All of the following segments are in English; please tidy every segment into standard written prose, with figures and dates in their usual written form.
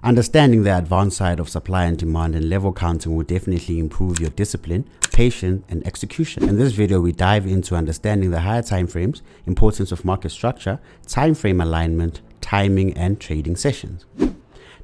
Understanding the advanced side of supply and demand and level counting will definitely improve your discipline, patience, and execution. In this video, we dive into understanding the higher time frames, importance of market structure, time frame alignment, timing, and trading sessions.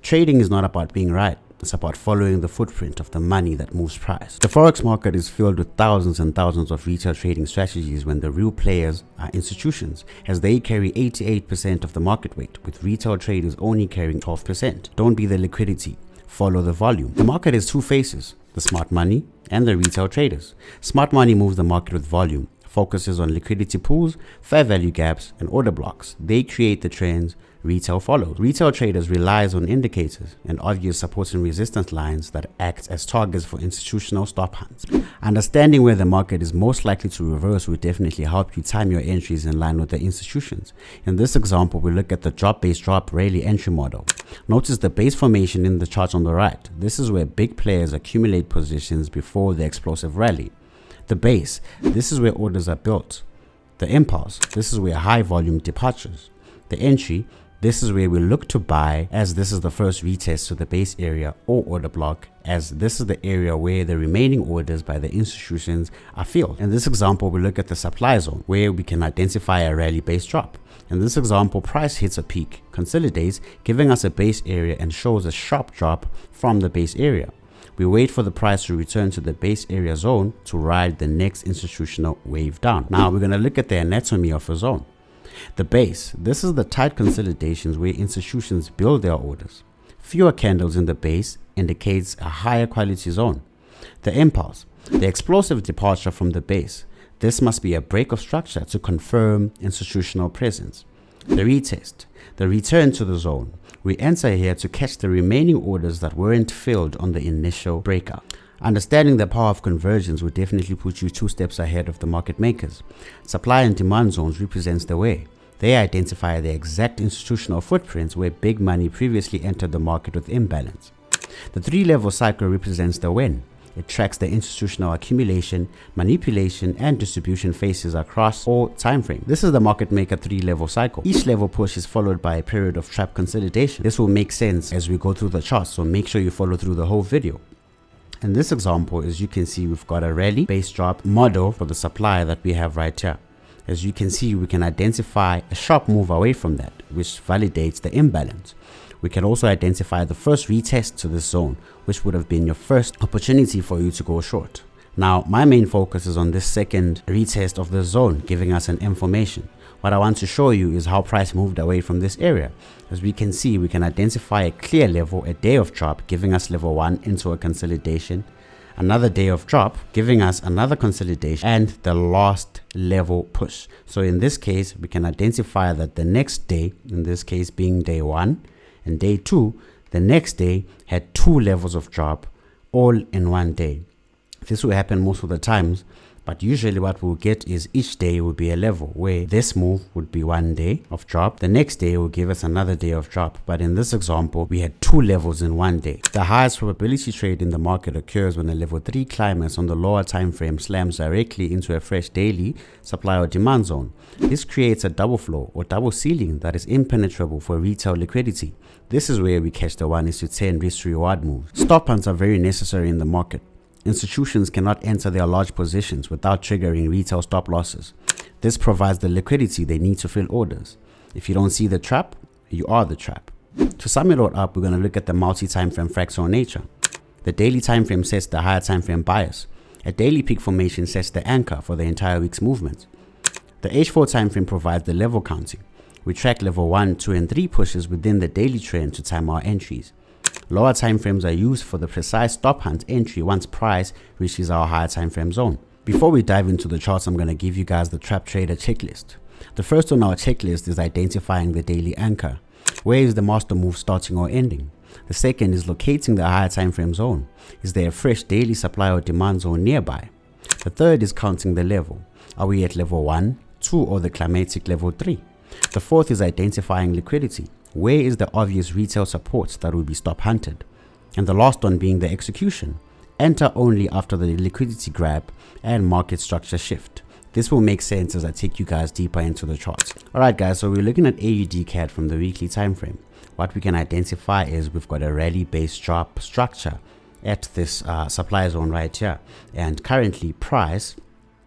Trading is not about being right. It's about following the footprint of the money that moves price. The Forex market is filled with thousands and thousands of retail trading strategies when the real players are institutions, as they carry 88% of the market weight, with retail traders only carrying 12%. Don't be the liquidity, follow the volume. The market has two faces, the smart money and the retail traders. Smart money moves the market with volume, focuses on liquidity pools, fair value gaps, and order blocks. They create the trends, retail follows. Retail traders relies on indicators and obvious support and resistance lines that act as targets for institutional stop hunts. Understanding where the market is most likely to reverse will definitely help you time your entries in line with the institutions. In this example, we look at the drop-based drop rally entry model. Notice the base formation in the chart on the right. This is where big players accumulate positions before the explosive rally. The base, this is where orders are built. The impulse, this is where high volume departures. The entry, this is where we look to buy, as this is the first retest to the base area or order block, as this is the area where the remaining orders by the institutions are filled. In this example, we look at the supply zone, where we can identify a rally base drop. In this example, price hits a peak, consolidates, giving us a base area and shows a sharp drop from the base area. We wait for the price to return to the base area zone to ride the next institutional wave down. Now we're going to look at the anatomy of a zone. The base, this is the tight consolidations where institutions build their orders. Fewer candles in the base indicates a higher quality zone. The impulse, the explosive departure from the base. This must be a break of structure to confirm institutional presence. The retest, the return to the zone. We enter here to catch the remaining orders that weren't filled on the initial breakout. Understanding the power of conversions will definitely put you 2 steps ahead of the market makers. Supply and demand zones represents the way. They identify the exact institutional footprints where big money previously entered the market with imbalance. The 3-level cycle represents the when. It tracks the institutional accumulation, manipulation, and distribution phases across all time frames. This is the market maker 3-level cycle. Each level push is followed by a period of trap consolidation. This will make sense as we go through the charts, so make sure you follow through the whole video. In this example, as you can see, we've got a rally base drop model for the supply that we have right here. As you can see, we can identify a sharp move away from that, which validates the imbalance. We can also identify the first retest to this zone, which would have been your first opportunity for you to go short. Now, my main focus is on this second retest of the zone, giving us an information. What I want to show you is how price moved away from this area. As we can see, we can identify a clear level, a day of drop, giving us level 1 into a consolidation, another day of drop, giving us another consolidation, and the last level push. So in this case, we can identify that the next day, in this case being day 1, and day 2, the next day had 2 levels of drop all in one day. This will happen most of the times, but usually what we'll get is each day will be a level where this move would be 1 day of drop. The next day will give us another day of drop. But in this example, we had 2 levels in one day. The highest probability trade in the market occurs when a level 3 climax on the lower time frame slams directly into a fresh daily supply or demand zone. This creates a double floor or double ceiling that is impenetrable for retail liquidity. This is where we catch the 1:10 risk to reward moves. Stop hunts are very necessary in the market. Institutions cannot enter their large positions without triggering retail stop losses. This provides the liquidity they need to fill orders. If you don't see the trap, you are the trap. To sum it all up, we're going to look at the multi-time frame fractal nature. The daily time frame sets the higher time frame bias. A daily peak formation sets the anchor for the entire week's movement. The H4 time frame provides the level counting. We track level 1, 2, and 3 pushes within the daily trend to time our entries. Lower time frames are used for the precise stop hunt entry once price reaches our higher time frame zone. Before we dive into the charts, I'm going to give you guys the trap trader checklist. The first on our checklist is identifying the daily anchor. Where is the master move starting or ending? The second is locating the higher time frame zone. Is there a fresh daily supply or demand zone nearby? The third is counting the level. Are we at level 1, 2, or the climatic level 3? The fourth is identifying liquidity. Where is the obvious retail support that will be stop hunted? And the last one being the execution. Enter only after the liquidity grab and market structure shift. This will make sense as I take you guys deeper into the charts. Alright guys, so we're looking at AUD CAD from the weekly time frame. what we can identify is we've got a rally-based drop structure at this supply zone right here, and currently price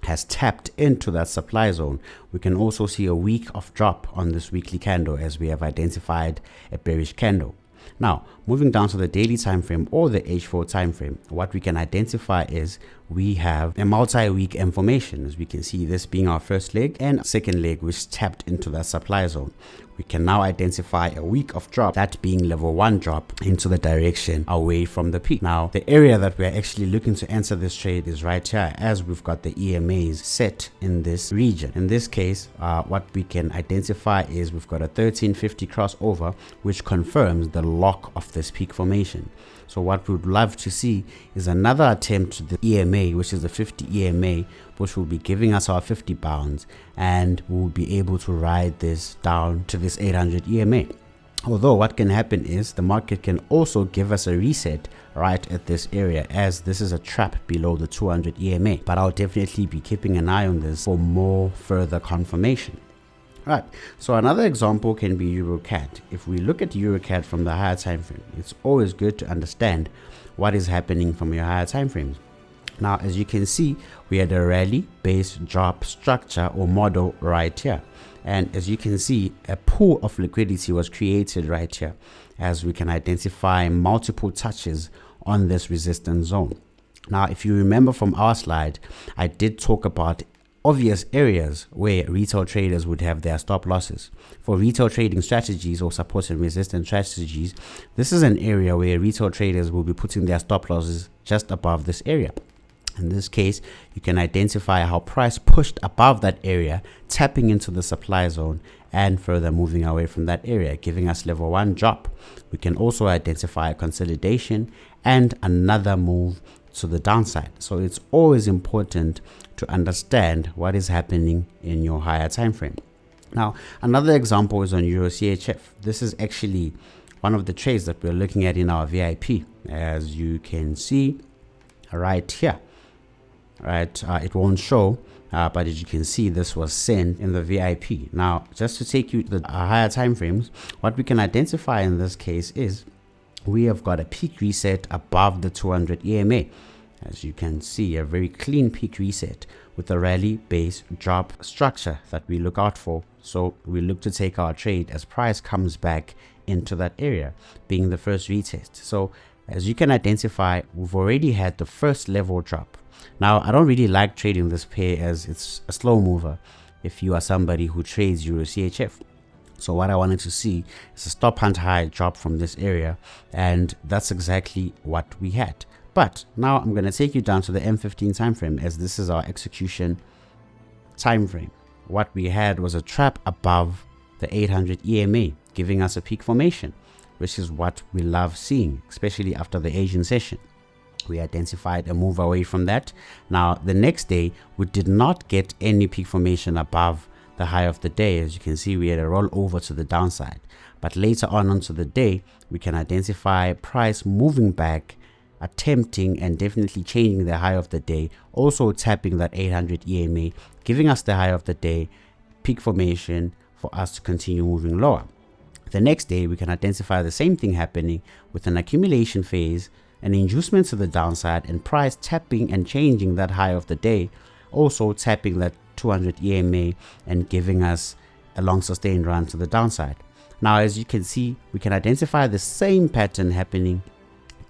has tapped into that supply zone. We can also see a week of drop on this weekly candle, as we have identified a bearish candle. Now, moving down to the daily time frame or the H4 time frame, what we can identify is we have a multi-week information, as we can see this being our first leg and second leg which tapped into that supply zone. We can now identify a week of drop, that being level 1 drop into the direction away from the peak. Now, the area that we're actually looking to enter this trade is right here, as we've got the EMAs set in this region. In this case, what we can identify is we've got a 1350 crossover, which confirms the lock of this peak formation. So what we would love to see is another attempt to the EMA, which is the 50 EMA, which will be giving us our 50 bounds, and we'll be able to ride this down to this 800 EMA. Although what can happen is the market can also give us a reset right at this area, as this is a trap below the 200 EMA. But I'll definitely be keeping an eye on this for more further confirmation. Right, so another example can be EuroCAD. If we look at EuroCAD from the higher time frame, it's always good to understand what is happening from your higher time frames. Now, as you can see, we had a rally-based drop structure or model right here. And as you can see, a pool of liquidity was created right here, as we can identify multiple touches on this resistance zone. Now, if you remember from our slide, I did talk about obvious areas where retail traders would have their stop losses. For retail trading strategies or support and resistance strategies, this is an area where retail traders will be putting their stop losses just above this area. In this case, you can identify how price pushed above that area, tapping into the supply zone and further moving away from that area, giving us level 1 drop. We can also identify a consolidation and another move to the downside. So it's always important to understand what is happening in your higher time frame. Now, another example is on Euro CHF. This is actually one of the trades that we're looking at in our VIP, as you can see right here. Right, it won't show, but as you can see, this was sent in the VIP. Now, just to take you to the higher time frames, what we can identify in this case is we have got a peak reset above the 200 EMA. As you can see, a very clean peak reset with a rally-based drop structure that we look out for. So we look to take our trade as price comes back into that area, being the first retest. So as you can identify, we've already had the first level drop. Now, I don't really like trading this pair, as it's a slow mover if you are somebody who trades Euro CHF. So what I wanted to see is a stop hunt high drop from this area, and that's exactly what we had. But now I'm going to take you down to the M15 time frame, as this is our execution time frame. What we had was a trap above the 800 EMA, giving us a peak formation, which is what we love seeing, especially after the Asian session. We identified a move away from that. Now, the next day, we did not get any peak formation above the high of the day. As you can see, we had a roll over to the downside. But later on into the day, we can identify price moving back, attempting and definitely changing the high of the day, also tapping that 800 EMA, giving us the high of the day, peak formation for us to continue moving lower. The next day, we can identify the same thing happening with an accumulation phase, an inducement to the downside, and price tapping and changing that high of the day, also tapping that 200 EMA and giving us a long sustained run to the downside. Now, as you can see, we can identify the same pattern happening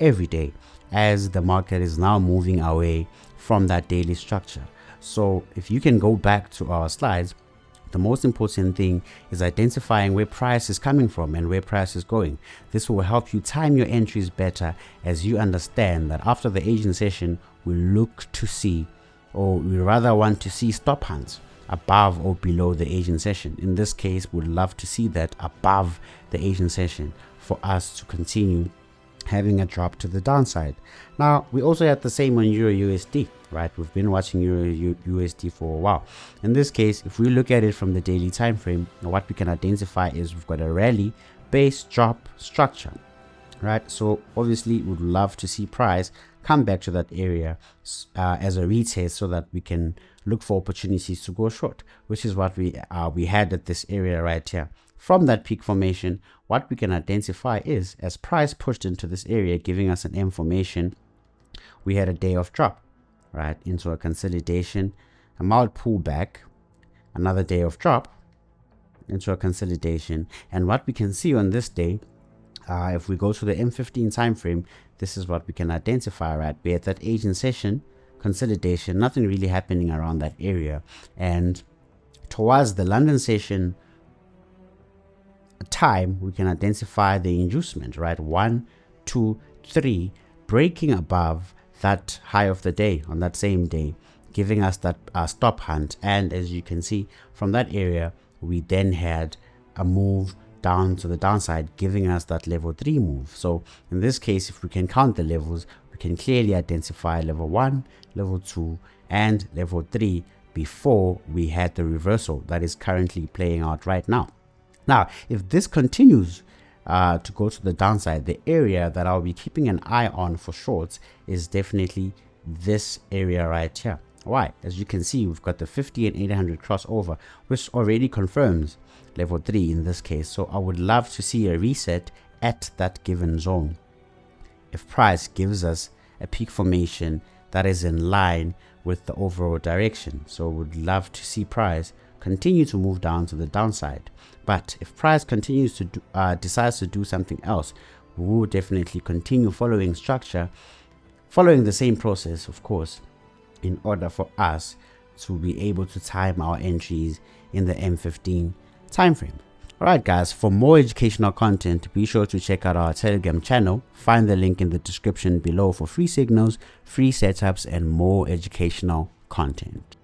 every day as the market is now moving away from that daily structure. So if you can go back to our slides, the most important thing is identifying where price is coming from and where price is going. This will help you time your entries better, as you understand that after the Asian session, we look to see, or we rather want to see, stop hunts above or below the Asian session. In this case, we'd love to see that above the Asian session for us to continue having a drop to the downside. Now, we also had the same on Euro USD, right? We've been watching Euro USD for a while. In this case, if we look at it from the daily time frame, what we can identify is we've got a rally based drop structure, right? So obviously we'd love to see price come back to that area as a retest, so that we can look for opportunities to go short, which is what we had at this area right here. from that peak formation, what we can identify is, as price pushed into this area, giving us an M formation, we had a day of drop, right, into a consolidation, a mild pullback, another day of drop into a consolidation. And what we can see on this day, if we go to the M15 time frame, this is what we can identify, right? We had that Asian session consolidation, nothing really happening around that area, and towards the London session time, we can identify the inducement, right? 1, 2, 3, breaking above that high of the day on that same day, giving us that stop hunt. And as you can see from that area, we then had a move down to the downside, giving us that level 3 move. So in this case, if we can count the levels, we can clearly identify level 1, level 2, and level 3 before we had the reversal that is currently playing out right now. Now, if this continues to go to the downside, the area that I'll be keeping an eye on for shorts is definitely this area right here. Why? As you can see, we've got the 50 and 800 crossover, which already confirms level 3 in this case. So I would love to see a reset at that given zone. If price gives us a peak formation that is in line with the overall direction, so would love to see price continue to move down to the downside. But if price continues to decides to do something else, we will definitely continue following structure, following the same process, of course, in order for us to be able to time our entries in the M15 time frame. Alright guys, for more educational content, be sure to check out our Telegram channel. Find the link in the description below for free signals, free setups, and more educational content.